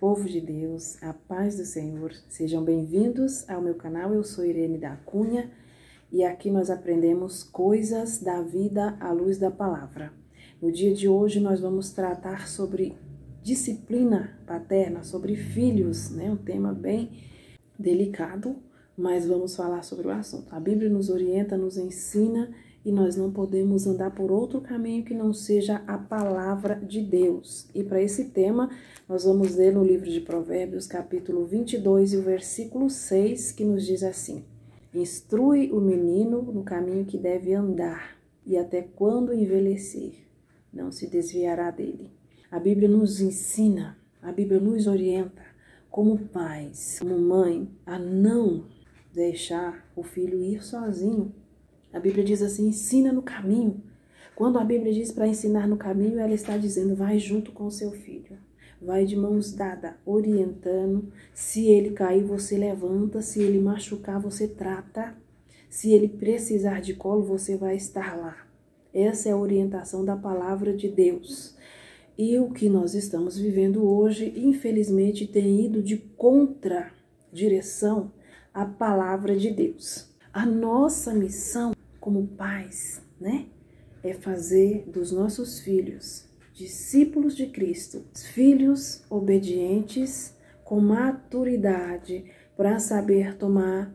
Povo de Deus, a paz do Senhor, sejam bem-vindos ao meu canal. Eu sou Irene da Cunha e aqui nós aprendemos coisas da vida à luz da palavra. No dia de hoje nós vamos tratar sobre disciplina paterna, sobre filhos, né? Um tema bem delicado, mas vamos falar sobre o assunto. A Bíblia nos orienta, nos ensina e nós não podemos andar por outro caminho que não seja a palavra de Deus. E para esse tema, nós vamos ler no livro de Provérbios, capítulo 22 e o versículo 6, que nos diz assim: Instrui o menino no caminho que deve andar, e até quando envelhecer, não se desviará dele. A Bíblia nos ensina, a Bíblia nos orienta, como pais, como mãe, a não deixar o filho ir sozinho. A Bíblia diz assim, ensina no caminho. Quando a Bíblia diz para ensinar no caminho, ela está dizendo, vai junto com o seu filho. Vai de mãos dadas, orientando. Se ele cair, você levanta. Se ele machucar, você trata. Se ele precisar de colo, você vai estar lá. Essa é a orientação da palavra de Deus. E o que nós estamos vivendo hoje, infelizmente, tem ido de contra direção à palavra de Deus. A nossa missão como pais, né, é fazer dos nossos filhos discípulos de Cristo, filhos obedientes, com maturidade, para saber tomar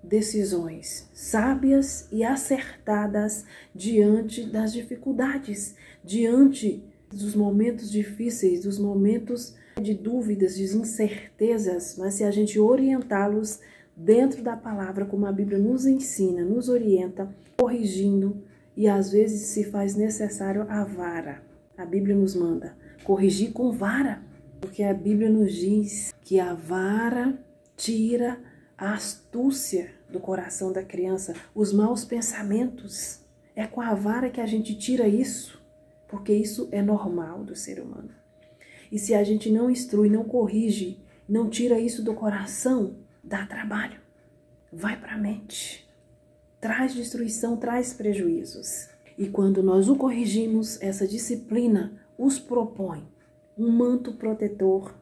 decisões sábias e acertadas diante das dificuldades, diante dos momentos difíceis, dos momentos de dúvidas, de incertezas, mas se a gente orientá-los dentro da palavra, como a Bíblia nos ensina, nos orienta, corrigindo, e às vezes se faz necessário a vara. A Bíblia nos manda corrigir com vara, porque a Bíblia nos diz que a vara tira a astúcia do coração da criança, os maus pensamentos. É com a vara que a gente tira isso, porque isso é normal do ser humano. E se a gente não instrui, não corrige, não tira isso do coração, dá trabalho, vai para a mente, traz destruição, traz prejuízos. E quando nós o corrigimos, essa disciplina os propõe um manto protetor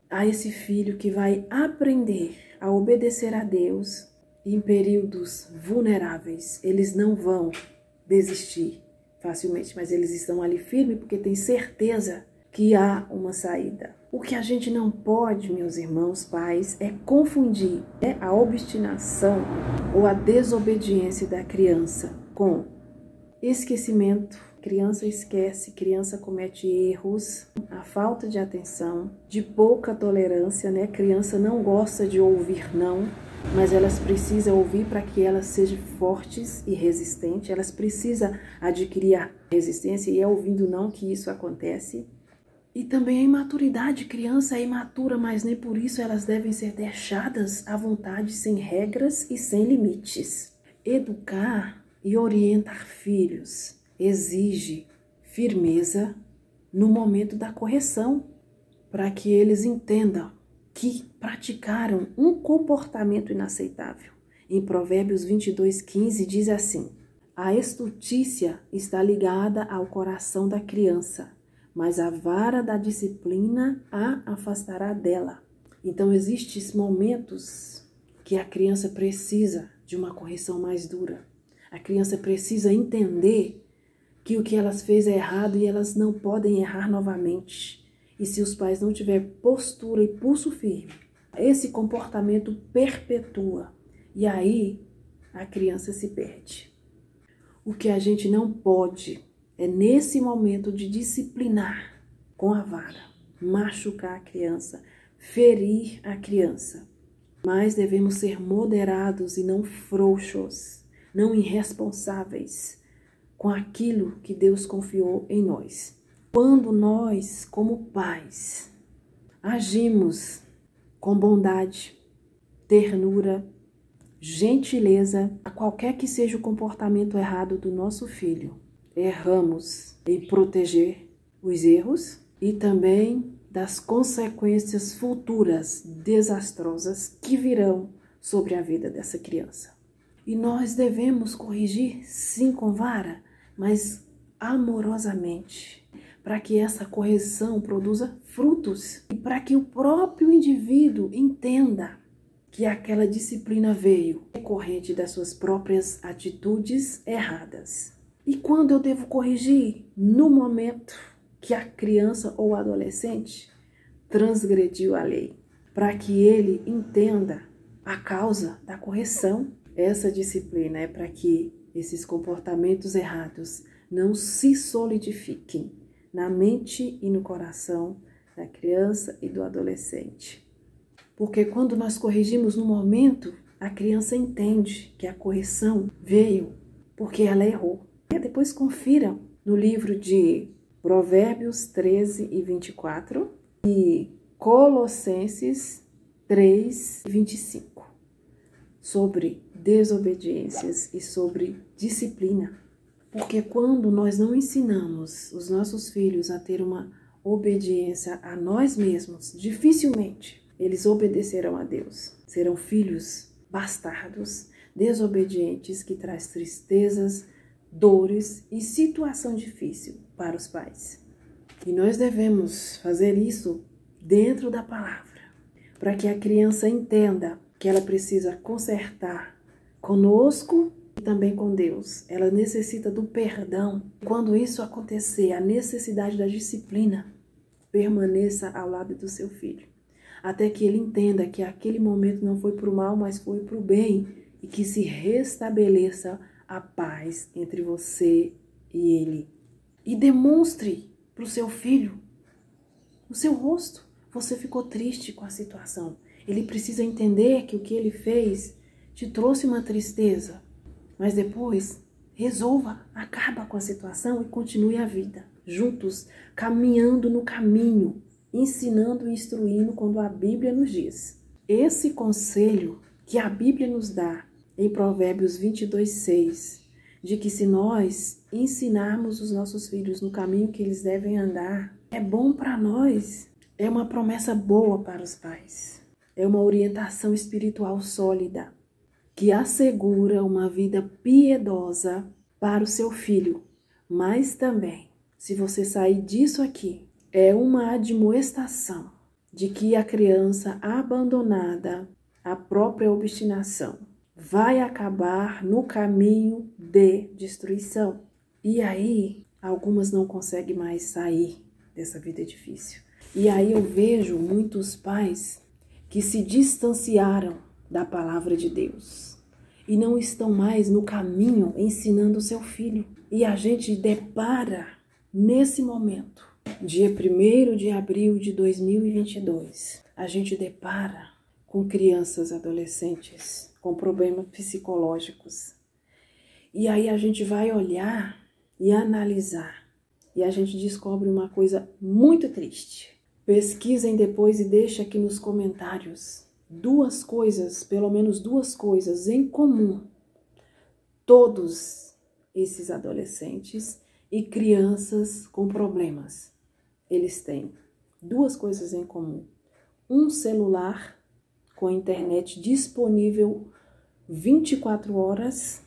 a esse filho que vai aprender a obedecer a Deus. Em períodos vulneráveis, eles não vão desistir facilmente, mas eles estão ali firmes porque têm certeza que há uma saída. O que a gente não pode, meus irmãos, pais, é confundir a obstinação ou a desobediência da criança com esquecimento. Criança esquece, criança comete erros, a falta de atenção, de pouca tolerância, né? Criança não gosta de ouvir não, mas elas precisam ouvir para que elas sejam fortes e resistentes. Elas precisam adquirir a resistência e é ouvindo não que isso acontece. E também a imaturidade, criança é imatura, mas nem por isso elas devem ser deixadas à vontade, sem regras e sem limites. Educar e orientar filhos exige firmeza no momento da correção, para que eles entendam que praticaram um comportamento inaceitável. Em Provérbios 22:15 diz assim: a estutícia está ligada ao coração da criança, mas a vara da disciplina a afastará dela. Então, existem momentos que a criança precisa de uma correção mais dura. A criança precisa entender que o que elas fez é errado e elas não podem errar novamente. E se os pais não tiverem postura e pulso firme, esse comportamento perpetua. E aí, a criança se perde. O que a gente não pode é nesse momento de disciplinar com a vara, machucar a criança, ferir a criança. Mas devemos ser moderados e não frouxos, não irresponsáveis com aquilo que Deus confiou em nós. Quando nós, como pais, agimos com bondade, ternura, gentileza, a qualquer que seja o comportamento errado do nosso filho, erramos em proteger os erros e também das consequências futuras desastrosas que virão sobre a vida dessa criança. E nós devemos corrigir, sim, com vara, mas amorosamente, para que essa correção produza frutos e para que o próprio indivíduo entenda que aquela disciplina veio decorrente das suas próprias atitudes erradas. E quando eu devo corrigir? No momento que a criança ou adolescente transgrediu a lei, para que ele entenda a causa da correção. Essa disciplina é para que esses comportamentos errados não se solidifiquem na mente e no coração da criança e do adolescente. Porque quando nós corrigimos no momento, a criança entende que a correção veio porque ela errou. E depois confiram no livro de Provérbios 13 e 24 e Colossenses 3, 25, sobre desobediências e sobre disciplina. Porque quando nós não ensinamos os nossos filhos a ter uma obediência a nós mesmos, dificilmente eles obedecerão a Deus. Serão filhos bastardos, desobedientes, que traz tristezas, dores e situação difícil para os pais. E nós devemos fazer isso dentro da palavra, para que a criança entenda que ela precisa consertar conosco e também com Deus. Ela necessita do perdão. Quando isso acontecer, a necessidade da disciplina, permaneça ao lado do seu filho, até que ele entenda que aquele momento não foi para o mal, mas foi para o bem, e que se restabeleça a paz entre você e ele. E demonstre para o seu filho o seu rosto. Você ficou triste com a situação. Ele precisa entender que o que ele fez te trouxe uma tristeza, mas depois resolva, acaba com a situação e continue a vida. Juntos, caminhando no caminho, ensinando e instruindo quando a Bíblia nos diz. Esse conselho que a Bíblia nos dá em Provérbios 22, 6, de que se nós ensinarmos os nossos filhos no caminho que eles devem andar, é bom para nós. É uma promessa boa para os pais. É uma orientação espiritual sólida que assegura uma vida piedosa para o seu filho. Mas também, se você sair disso aqui, é uma admoestação de que a criança abandonada à própria obstinação vai acabar no caminho de destruição. E aí, algumas não conseguem mais sair dessa vida difícil. E aí eu vejo muitos pais que se distanciaram da palavra de Deus e não estão mais no caminho ensinando o seu filho. E a gente depara nesse momento, dia 1º de abril de 2022, a gente depara com crianças, adolescentes com problemas psicológicos. E aí a gente vai olhar e analisar e a gente descobre uma coisa muito triste. Pesquisem depois e deixem aqui nos comentários pelo menos duas coisas em comum. Todos esses adolescentes e crianças com problemas, eles têm duas coisas em comum. Um celular com a internet disponível 24 horas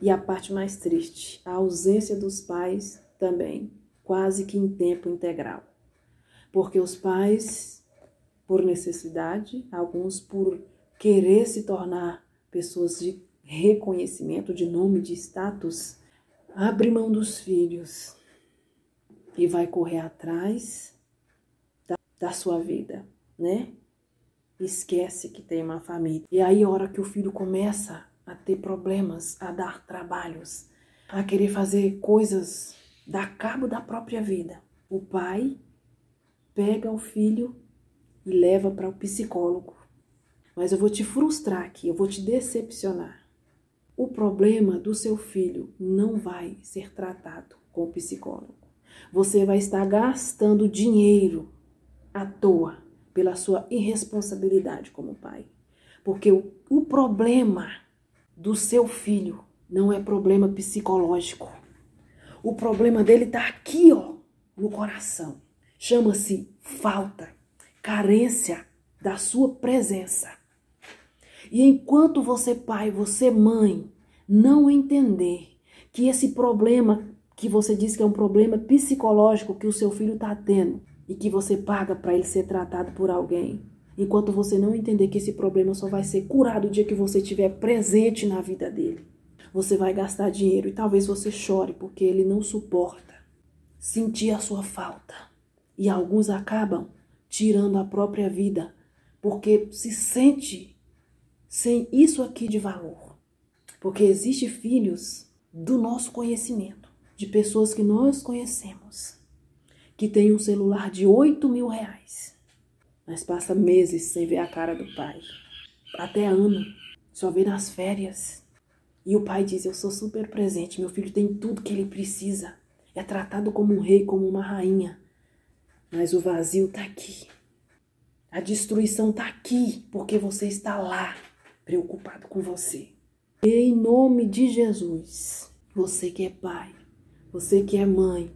e a parte mais triste, a ausência dos pais também, quase que em tempo integral. Porque os pais, por necessidade, alguns por querer se tornar pessoas de reconhecimento, de nome, de status, abre mão dos filhos e vai correr atrás da sua vida, né? Esquece que tem uma família. E aí, a hora que o filho começa a ter problemas, a dar trabalhos, a querer fazer coisas, dar cabo da própria vida, o pai pega o filho e leva para o psicólogo. Mas eu vou te frustrar aqui, eu vou te decepcionar. O problema do seu filho não vai ser tratado com o psicólogo. Você vai estar gastando dinheiro à toa pela sua irresponsabilidade como pai. Porque o problema do seu filho não é problema psicológico. O problema dele está aqui, ó, no coração. Chama-se falta, carência da sua presença. E enquanto você pai, você mãe, não entender que esse problema que você diz que é um problema psicológico que o seu filho está tendo e que você paga para ele ser tratado por alguém, enquanto você não entender que esse problema só vai ser curado o dia que você estiver presente na vida dele. Você vai gastar dinheiro e talvez você chore porque ele não suporta sentir a sua falta. E alguns acabam tirando a própria vida porque se sente sem isso aqui de valor. Porque existem filhos do nosso conhecimento, de pessoas que nós conhecemos, que tem um celular de 8.000 reais, mas passa meses sem ver a cara do pai, até ano, só vê nas férias. E o pai diz, eu sou super presente, meu filho tem tudo que ele precisa, é tratado como um rei, como uma rainha, mas o vazio está aqui, a destruição está aqui, porque você está lá, preocupado com você. E em nome de Jesus, você que é pai, você que é mãe,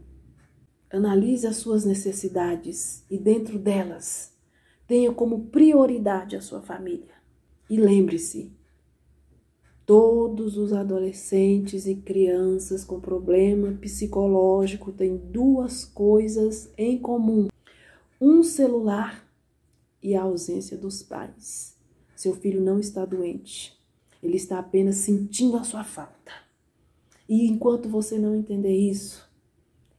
analise as suas necessidades e dentro delas, tenha como prioridade a sua família. E lembre-se, todos os adolescentes e crianças com problema psicológico têm duas coisas em comum. Um celular e a ausência dos pais. Seu filho não está doente. Ele está apenas sentindo a sua falta. E enquanto você não entender isso,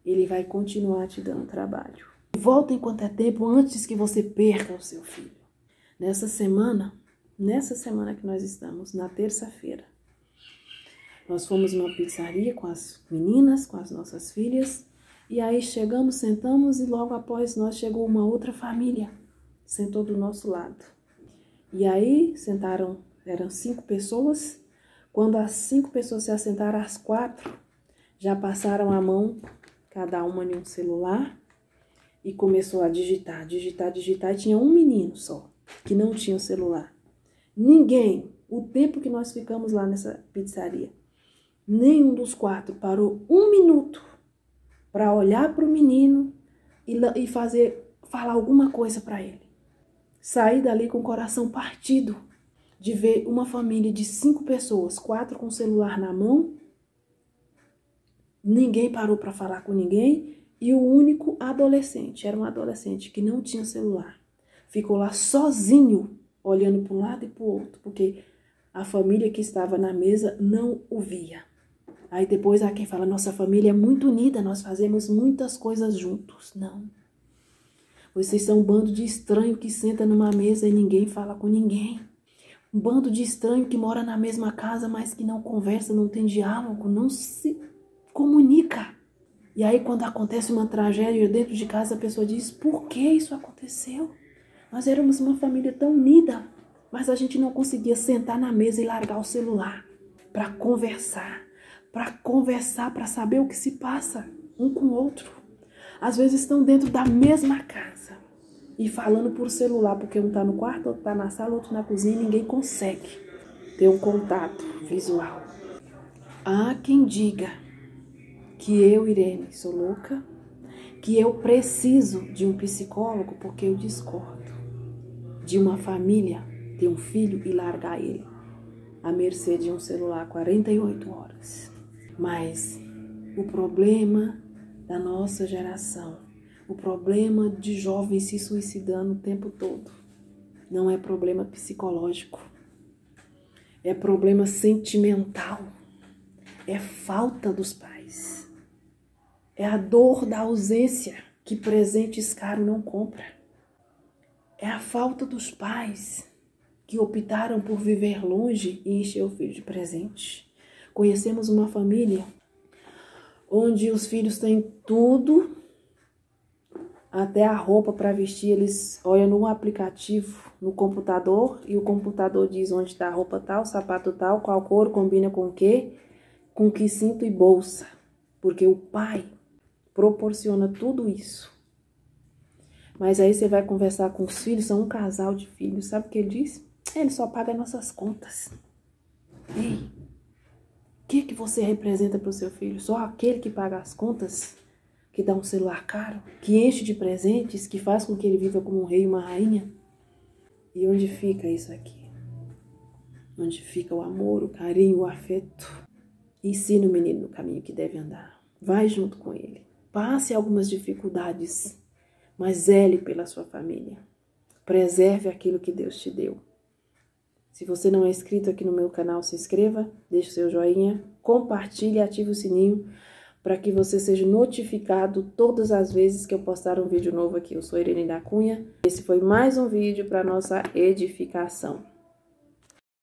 ele vai continuar te dando trabalho. Volta enquanto é tempo antes que você perca o seu filho. Nessa semana que nós estamos, na terça-feira, nós fomos numa pizzaria com as meninas, com as nossas filhas, e aí chegamos, sentamos e logo após nós chegou uma outra família, sentou do nosso lado. E aí sentaram, eram 5 pessoas, quando as 5 pessoas se assentaram, as 4 já passaram a mão, cada uma em um celular, e começou a digitar, e tinha um menino só, que não tinha o celular. Ninguém, o tempo que nós ficamos lá nessa pizzaria, nenhum dos 4 parou 1 minuto para olhar para o menino e falar alguma coisa para ele. Saí dali com o coração partido de ver uma família de 5 pessoas, 4 com o celular na mão, ninguém parou para falar com ninguém e o único adolescente, era um adolescente que não tinha celular, ficou lá sozinho, olhando para um lado e para o outro, porque a família que estava na mesa não o via. Aí depois há quem fala, nossa família é muito unida, nós fazemos muitas coisas juntos. Não. Vocês são um bando de estranho que senta numa mesa e ninguém fala com ninguém. Um bando de estranho que mora na mesma casa, mas que não conversa, não tem diálogo, não se comunica. E aí quando acontece uma tragédia dentro de casa, a pessoa diz, por que isso aconteceu? Nós éramos uma família tão unida, mas a gente não conseguia sentar na mesa e largar o celular para conversar, para saber o que se passa um com o outro. Às vezes estão dentro da mesma casa e falando por celular, porque um está no quarto, outro está na sala, outro na cozinha e ninguém consegue ter um contato visual. Há quem diga que eu, Irene, sou louca, que eu preciso de um psicólogo porque eu discordo de uma família ter um filho e largar ele à mercê de um celular 48 horas. Mas o problema da nossa geração, o problema de jovens se suicidando o tempo todo, não é problema psicológico, é problema sentimental, é falta dos pais, é a dor da ausência que presentes caros não compra. É a falta dos pais que optaram por viver longe e encher o filho de presente. Conhecemos uma família onde os filhos têm tudo, até a roupa para vestir. Eles olham no aplicativo, no computador, e o computador diz onde está a roupa tal, sapato tal, qual cor, combina com que cinto e bolsa. Porque o pai proporciona tudo isso. Mas aí você vai conversar com os filhos, são um casal de filhos, sabe o que ele diz? Ele só paga nossas contas. Ei, o que você representa para o seu filho? Só aquele que paga as contas, que dá um celular caro, que enche de presentes, que faz com que ele viva como um rei e uma rainha? E onde fica isso aqui? Onde fica o amor, o carinho, o afeto? Ensina o menino no caminho que deve andar. vai junto com ele. Passe algumas dificuldades, mas zele pela sua família. Preserve aquilo que Deus te deu. Se você não é inscrito aqui no meu canal, se inscreva, deixe o seu joinha, compartilhe e ative o sininho para que você seja notificado todas as vezes que eu postar um vídeo novo aqui. Eu sou Irene da Cunha. Esse foi mais um vídeo para nossa edificação.